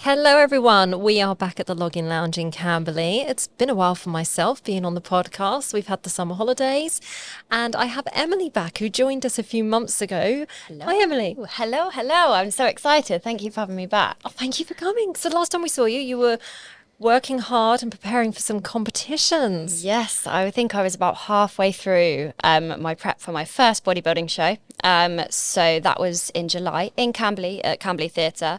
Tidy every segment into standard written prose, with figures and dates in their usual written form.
Hello everyone, we are back at the Login Lounge in Camberley. It's been a while for myself being on the podcast. We've had the summer holidays and I have Emily back who joined us a few months ago. Hello. Hi Emily. Hello. I'm so excited. Thank you for having me back. Oh, thank you for coming. So last time we saw you, you were working hard and preparing for some competitions. Yes, I think I was about halfway through my prep for my first bodybuilding show. So that was in July in Camberley at Camberley Theatre.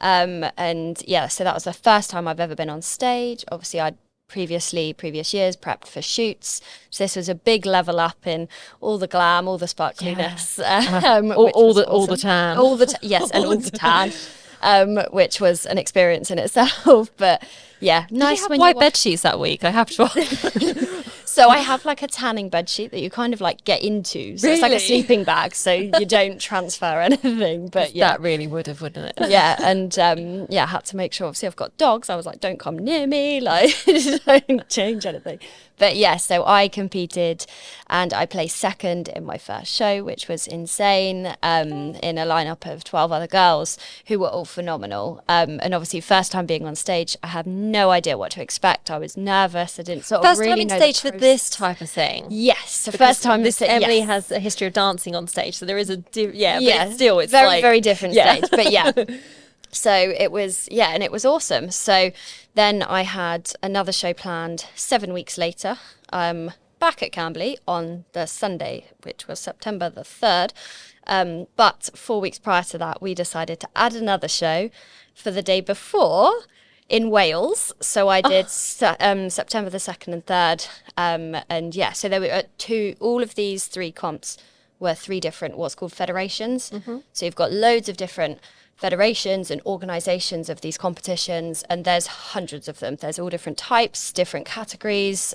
And yeah, so that was the first time I've ever been on stage. Obviously, I'd previous years prepped for shoots. So this was a big level up in all the glam, all the sparkliness, all the tan. Yes, and all the tan. Which was an experience in itself, but yeah, nice. Did you have white bed sheets that week? I have to. So I have like a tanning bed sheet that you kind of like get into. So It's like a sleeping bag, so you don't transfer anything. But yeah, that really would have, wouldn't it? Yeah, and I had to make sure. Obviously, I've got dogs. I was like, don't come near me, like don't change anything. But yeah, so I competed and I placed second in my first show, which was insane, in a lineup of 12 other girls who were all phenomenal. And obviously, first time being on stage, I had no idea what to expect. I was nervous. I didn't sort of really know. First time on stage for this type of thing. Yes, the first time. Emily has a history of dancing on stage, so there is but still, it's very different stage. But yeah. So it was, and it was awesome. So then I had another show planned 7 weeks later, back at Camberley on the Sunday, which was September the 3rd. But 4 weeks prior to that, we decided to add another show for the day before in Wales. So I did September the 2nd and 3rd. And yeah, so there were all of these three comps were three different what's called federations. Mm-hmm. So you've got loads of different federations and organizations of these competitions, and there's hundreds of them. There's all different types, different categories.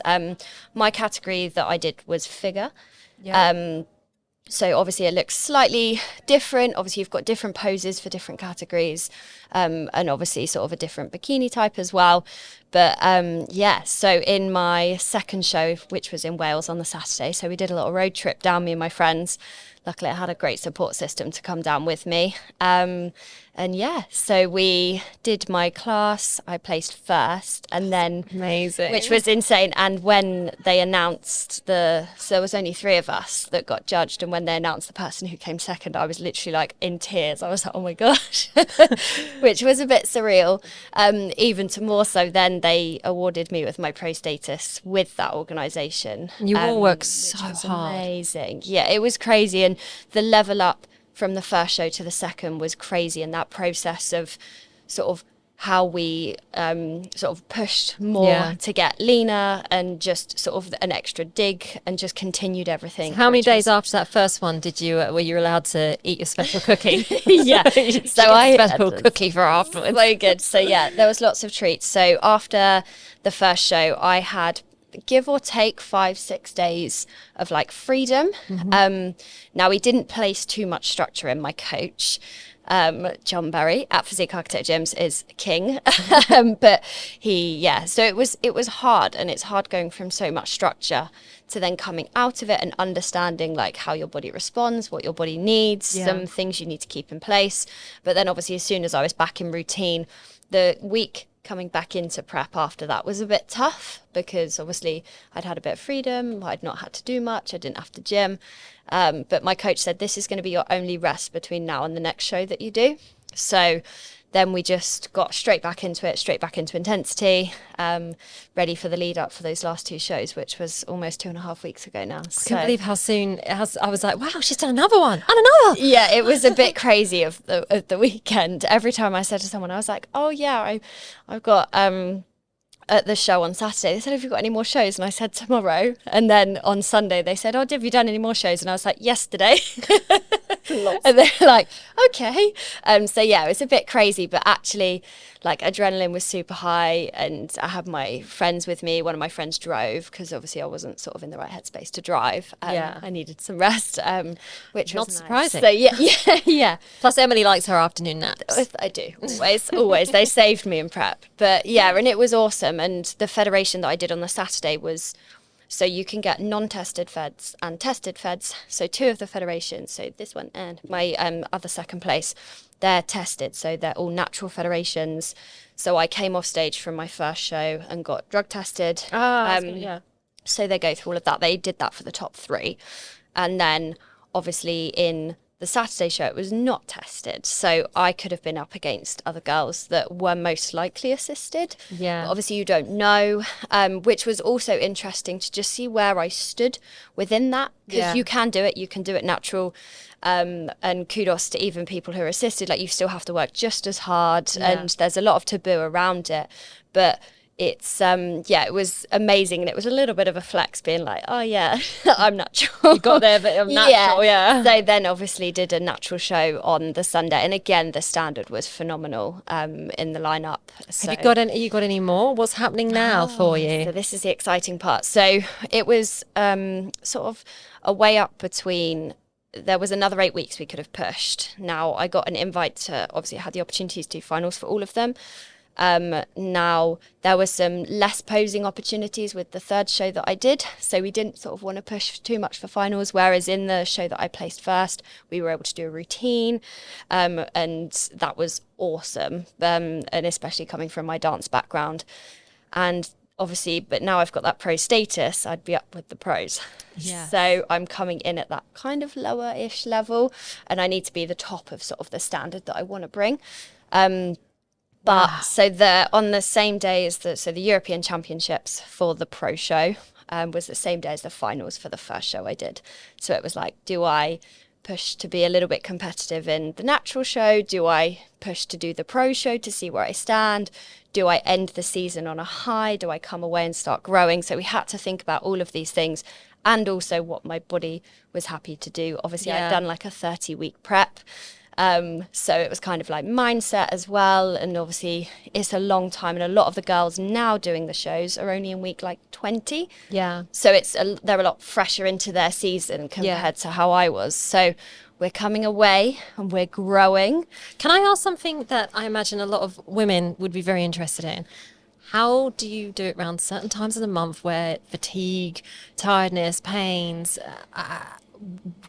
My category that I did was figure. So obviously it looks slightly different. Obviously you've got different poses for different categories, and obviously sort of a different bikini type as well. But so in my second show, which was in Wales on the Saturday, so we did a little road trip down, me and my friends. Luckily I had a great support system to come down with me. So we did my class. I placed first, and then amazing, which was insane. And when they announced so there was only three of us that got judged, and when they announced the person who came second, I was literally like in tears. I was like, oh my gosh, which was a bit surreal. Even to more so, then they awarded me with my pro status with that organisation. You all worked so hard. Amazing, yeah, it was crazy, and the level up from the first show to the second was crazy, and that process of sort of how we sort of pushed more to get leaner and just sort of an extra dig and just continued everything. So how many days after that first one were you allowed to eat your special cookie? So I had a special cookie for afterwards. Very good. So yeah, there was lots of treats. So after the first show, I had give or take 5-6 days of like freedom. Mm-hmm. Now we didn't place too much structure in. My coach, John Berry at Physique Architect Gyms is king. But so it was hard, and it's hard going from so much structure to then coming out of it and understanding like how your body responds, what your body needs, some things you need to keep in place. But then obviously as soon as I was back in routine, the week coming back into prep after that was a bit tough, because obviously I'd had a bit of freedom. I'd not had to do much. I didn't have to gym. But my coach said, this is going to be your only rest between now and the next show that you do. So then we just got straight back into intensity, ready for the lead up for those last two shows, which was almost 2.5 weeks ago now. I can't believe how soon it has. I was like, wow, she's done another one and another. Yeah, it was a bit crazy of the weekend. Every time I said to someone, I was like, oh yeah, I've got at the show on Saturday, they said, have you got any more shows? And I said, tomorrow. And then on Sunday, they said, have you done any more shows? And I was like, yesterday. And they're like, okay. So yeah, it was a bit crazy, but actually like adrenaline was super high, and I had my friends with me. One of my friends drove, because obviously I wasn't sort of in the right headspace to drive. I needed some rest, which not was surprising. Nice. So yeah. Plus Emily likes her afternoon naps. I do, always. They saved me in prep. But yeah, and it was awesome. And the federation that I did on the Saturday was, so you can get non-tested feds and tested feds. So two of the federations, so this one and my other second place, they're tested. So they're all natural federations. So I came off stage from my first show and got drug tested. So they go through all of that. They did that for the top 3. And then obviously in the Saturday show, it was not tested. So I could have been up against other girls that were most likely assisted. Yeah. But obviously you don't know, which was also interesting to just see where I stood within that. Because you can do it natural. And kudos to even people who are assisted. Like, you still have to work just as hard, and there's a lot of taboo around it. But it's it was amazing, and it was a little bit of a flex being like, oh yeah, I'm natural. You got there, but I'm natural. So then obviously did a natural show on the Sunday, and again the standard was phenomenal in the lineup. So, Have you got any more? What's happening now for you? So this is the exciting part. So it was sort of a way up between. There was another 8 weeks we could have pushed. Now I got an invite to, obviously I had the opportunity to do finals for all of them. Now there were some less posing opportunities with the third show that I did, so we didn't sort of want to push too much for finals, whereas in the show that I placed first, we were able to do a routine, and that was awesome, and especially coming from my dance background. And obviously, but now I've got that pro status, I'd be up with the pros. Yeah. So I'm coming in at that kind of lower-ish level, and I need to be the top of sort of the standard that I want to bring. So on the same day as the European Championships for the pro show was the same day as the finals for the first show I did. So it was like, do I push to be a little bit competitive in the natural show? Do I push to do the pro show to see where I stand? Do I end the season on a high? Do I come away and start growing? So we had to think about all of these things, and also what my body was happy to do. Obviously, I'd done like a 30-week prep. So it was kind of like mindset as well. And obviously it's a long time, and a lot of the girls now doing the shows are only in week like 20. Yeah. So they're a lot fresher into their season compared to how I was. So we're coming away and we're growing. Can I ask something that I imagine a lot of women would be very interested in? How do you do it around certain times of the month where fatigue, tiredness, pains,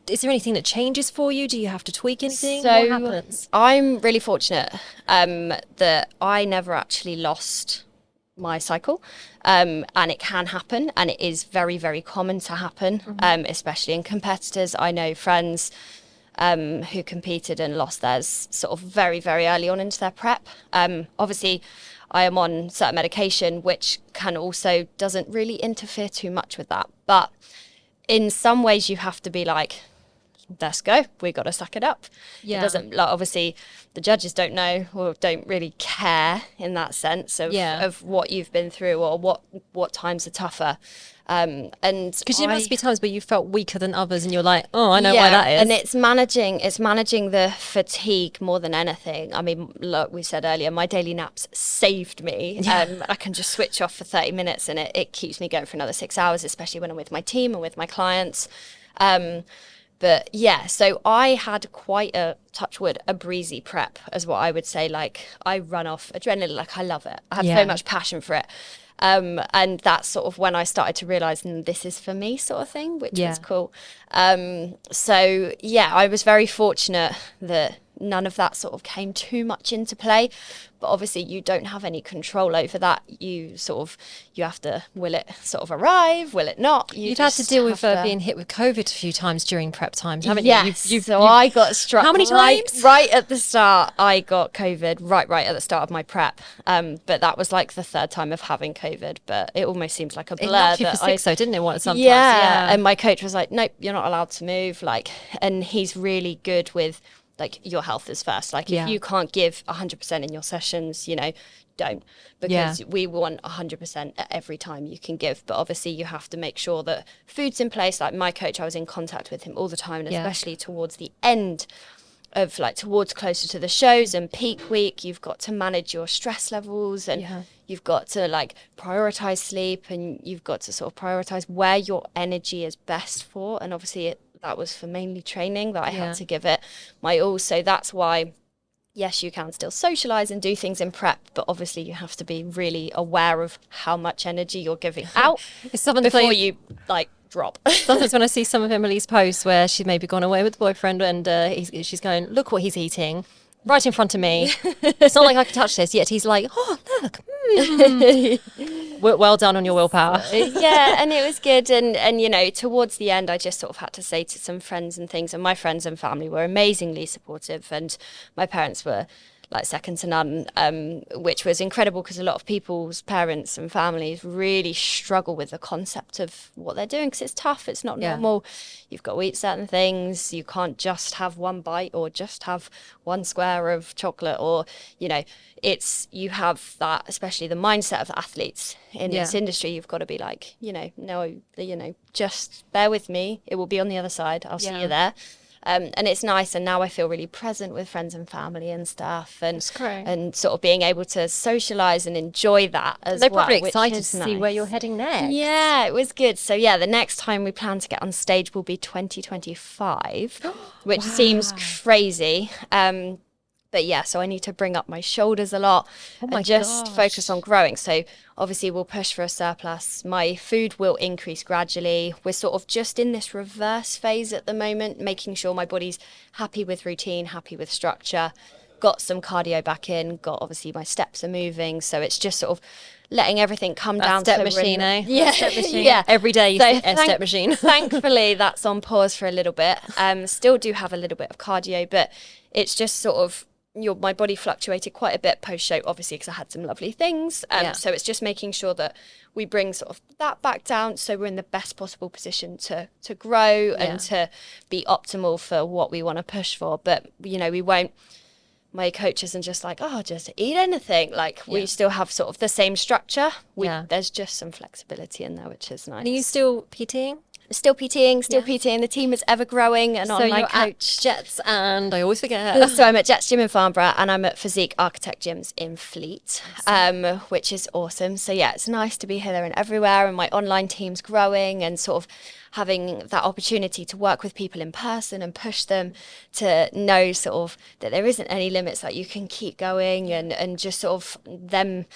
is there anything that changes for you? Do you have to tweak anything? So what happens? I'm really fortunate that I never actually lost my cycle, and it can happen, and it is very, very common to happen, especially in competitors. I know friends who competed and lost theirs sort of very, very early on into their prep. Obviously, I am on certain medication, which doesn't really interfere too much with that. But in some ways, you have to be like, let's go, we got to suck it up. Yeah. It doesn't, like, obviously the judges don't know or don't really care in that sense of what you've been through or what times are tougher. And because there must be times where you felt weaker than others and you're like, oh, I know why that is. And it's managing the fatigue more than anything. I mean, look, we said earlier, my daily naps saved me. I can just switch off for 30 minutes and it keeps me going for another 6 hours, especially when I'm with my team and with my clients. But yeah, so I had quite a, touch wood, a breezy prep, as what I would say. Like, I run off adrenaline, like I love it. I have so much passion for it. And that's sort of when I started to realise this is for me sort of thing, which was cool. So yeah, I was very fortunate that none of that sort of came too much into play. But obviously you don't have any control over that. You have to, will it sort of arrive? Will it not? You'd had to deal with being hit with COVID a few times during prep times, haven't you? Yes. I got struck. How many times? Right at the start, I got COVID right at the start of my prep. But that was like the third time of having COVID. But it almost seems like a blur. It knocked you for six, though, didn't it? Sometimes. Yeah. And my coach was like, nope, you're not allowed to move. Like, and he's really good with, like, your health is first. Like, if you can't give 100% in your sessions, don't, because we want 100% at every time you can give. But obviously you have to make sure that food's in place. Like, my coach, I was in contact with him all the time, and especially towards the end of, like, towards closer to the shows and peak week, you've got to manage your stress levels, and you've got to, like, prioritize sleep, and you've got to sort of prioritize where your energy is best for. And obviously that was for mainly training that I had to give it my all. So that's why, yes, you can still socialize and do things in prep, but obviously you have to be really aware of how much energy you're giving out before you, like, drop. Sometimes when I see some of Emily's posts where she's maybe gone away with the boyfriend and she's going, look what he's eating, right in front of me. It's not like I can touch this, yet he's like, oh, look. Well done on your willpower. Yeah, and it was good. And, you know, towards the end, I just sort of had to say to some friends and things, and my friends and family were amazingly supportive, and my parents were like second to none, which was incredible because a lot of people's parents and families really struggle with the concept of what they're doing because it's tough. It's not normal. You've got to eat certain things. You can't just have one bite or just have one square of chocolate, or, you know, you have that, especially the mindset of the athletes in this industry. You've got to be like, you know, no, you know, just bear with me. It will be on the other side. I'll see you there. And it's nice, and now I feel really present with friends and family and stuff, and sort of being able to socialise and enjoy that as well. They're probably excited to see where you're heading next. Yeah, it was good. So yeah, the next time we plan to get on stage will be 2025, which seems crazy. But yeah, so I need to bring up my shoulders a lot and just focus on growing. So obviously we'll push for a surplus. My food will increase gradually. We're sort of just in this reverse phase at the moment, making sure my body's happy with routine, happy with structure, got some cardio back in, got obviously my steps are moving. So it's just sort of letting everything come down. Step machine, eh? Yeah, step machine. yeah. Every day you see a step machine. Thankfully, that's on pause for a little bit. Still do have a little bit of cardio, but it's just sort of, my body fluctuated quite a bit post-show, obviously, because I had some lovely things. So it's just making sure that we bring sort of that back down so we're in the best possible position to grow and to be optimal for what we want to push for. But, you know, we won't, my coach isn't just like, oh, just eat anything. Like, we still have sort of the same structure. There's just some flexibility in there, which is nice. And are you still PTing? Still PTing. The team is ever growing, and online coach. At Jets, and I always forget. So I'm at Jets Gym in Farnborough, and I'm at Physique Architect Gyms in Fleet, which is awesome. So yeah, it's nice to be here and everywhere, and my online team's growing, and sort of having that opportunity to work with people in person and push them to know sort of that there isn't any limits, that you can keep going, and just sort of them.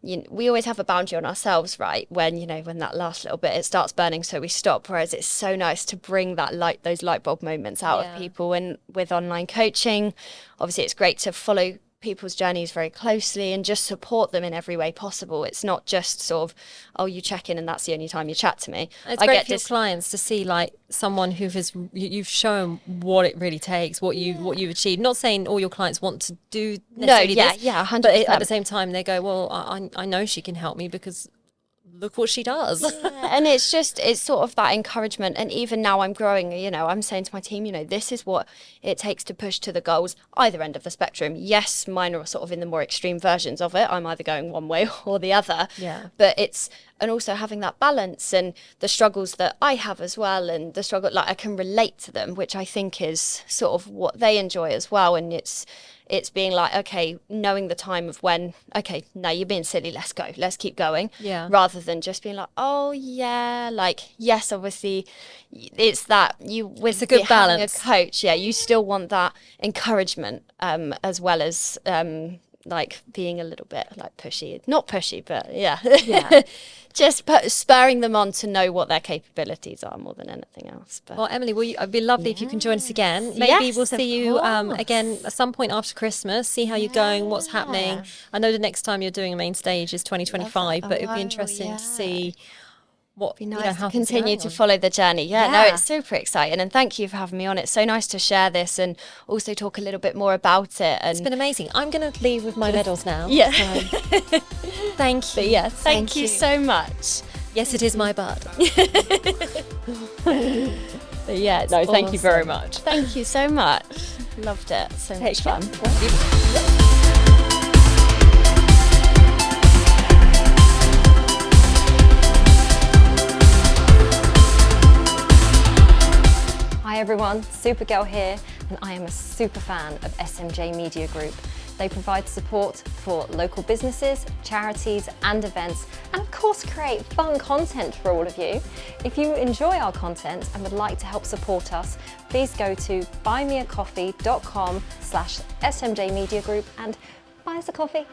You know, we always have a boundary on ourselves, right? When, you know, when that last little bit, it starts burning, so we stop. Whereas it's so nice to bring that those light bulb moments out of people. And with online coaching, obviously it's great to follow people's journeys very closely and just support them in every way possible. It's not just sort of, oh, you check in and that's the only time you chat to me. It's great for your clients to see like someone who you've shown what it really takes, what you've achieved. Not saying all your clients want to do necessarily this, 100%. but at the same time they go, well, I know she can help me because look what she does. And it's sort of that encouragement. And even now I'm growing, you know, I'm saying to my team, you know, this is what it takes to push to the goals, either end of the spectrum. Yes, mine are sort of in the more extreme versions of it. I'm either going one way or the other. Yeah. But and also having that balance and the struggles that I have as well, and the struggle, like I can relate to them, which I think is sort of what they enjoy as well. And it's being like, okay, knowing the time of when, okay, no, you're being silly, let's go, let's keep going. Yeah. Rather than just being like, oh yeah, like, yes, obviously it's that it's a good balance. A coach, you still want that encouragement, as well as like being a little bit like pushy, not pushy, but just spurring them on to know what their capabilities are more than anything else. But, well, Emily, it'd be lovely if you can join us again. Maybe we'll see you again at some point after Christmas, see how you're going, what's happening. I know the next time you're doing a main stage is 2025, but it'd be interesting to see what, be nice to continue to follow the journey. No, it's super exciting, and thank you for having me on. It's so nice to share this and also talk a little bit more about it. And it's been amazing. I'm going to leave with my medals now. Yeah. So. Thank you. But yes, thank you so much. Yes, it is my bud. But yeah, no, awesome. Thank you very much. Thank you so much. Loved it. So much fun. Hi everyone, Supergirl here, and I am a super fan of SMJ Media Group. They provide support for local businesses, charities and events, and of course create fun content for all of you. If you enjoy our content and would like to help support us, please go to buymeacoffee.com/SMJ Media Group and buy us a coffee.